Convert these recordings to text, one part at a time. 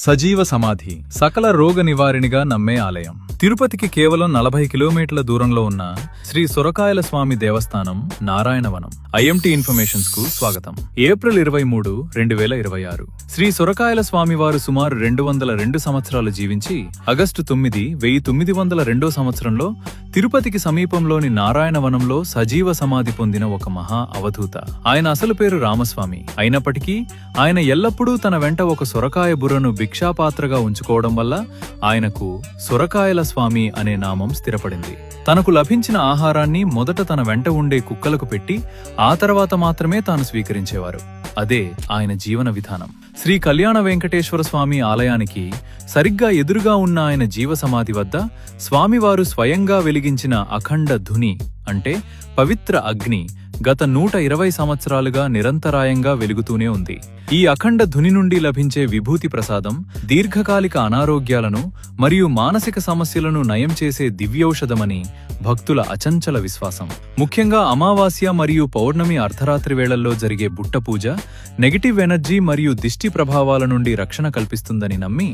సజీవ సమాధి సకల రోగ నివారిణిగా నమ్మే ఆలయం. తిరుపతికి కేవలం 40 కిలోమీటర్ల దూరంలో ఉన్న శ్రీ సొరకాయల స్వామి దేవస్థానం నారాయణవనం. ఐఎంటీ ఇన్ఫర్మేషన్స్ కు స్వాగతం. ఏప్రిల్ 23, 2026 శ్రీ సొరకాయల స్వామివారు సుమారు 202 సంవత్సరాలు జీవించి ఆగస్టు 9, 1902 సంవత్సరంలో తిరుపతికి సమీపంలోని నారాయణవనంలో సజీవ సమాధి పొందిన ఒక మహా అవధూత. ఆయన అసలు పేరు రామస్వామి. అయినప్పటికీ ఆయన ఎల్లప్పుడూ తన వెంట ఒక సొరకాయ బుర్రను భిక్షాపాత్రగా ఉంచుకోవడం వల్ల ఆయనకు సొరకాయల స్వామి అనే నామం స్థిరపడింది. తనకు లభించిన ఆహారాన్ని మొదట తన వెంట ఉండే కుక్కలకు పెట్టి ఆ తర్వాత మాత్రమే తాను స్వీకరించేవారు. అదే ఆయన జీవన విధానం. శ్రీ కళ్యాణ వెంకటేశ్వర స్వామి ఆలయానికి సరిగ్గా ఎదురుగా ఉన్న ఆయన జీవ సమాధి వద్ద స్వామివారు స్వయంగా వెలిగించిన అఖండ ధుని అంటే పవిత్ర అగ్ని గత 120 సంవత్సరాలుగా నిరంతరాయంగా వెలుగుతూనే ఉంది. ఈ అఖండ ధుని నుండి లభించే విభూతి ప్రసాదం దీర్ఘకాలిక అనారోగ్యాలను మరియు మానసిక సమస్యలను నయం చేసే దివ్యౌషధమని భక్తుల అచంచల విశ్వాసం. ముఖ్యంగా అమావాస్య మరియు పౌర్ణమి అర్ధరాత్రి వేళల్లో జరిగే బుట్ట పూజ నెగటివ్ ఎనర్జీ మరియు దిష్టి ప్రభావాల నుండి రక్షణ కల్పిస్తుందని నమ్మి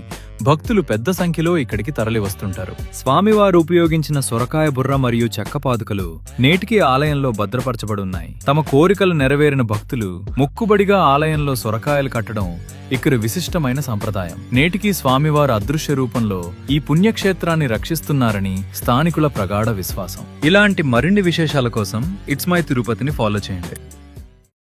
భక్తులు పెద్ద సంఖ్యలో ఇక్కడికి తరలివస్తుంటారు. స్వామివారు ఉపయోగించిన సొరకాయ బుర్ర మరియు చెక్క పాదుకలు నేటికీ ఆలయంలో భద్రపరచబడున్నాయి. తమ కోరికలు నెరవేరిన భక్తులు ముక్కుబడిగా ఆలయంలో సొరకాయలు కట్టడం ఇక్కడ విశిష్టమైన సంప్రదాయం. నేటికీ స్వామివారు అదృశ్య రూపంలో ఈ పుణ్యక్షేత్రాన్ని రక్షిస్తున్నారని స్థానికుల ప్రగాఢ విశ్వాసం. ఇలాంటి మరిన్ని విశేషాల కోసం ఇట్స్ మై తిరుపతిని ఫాలో చేయండి.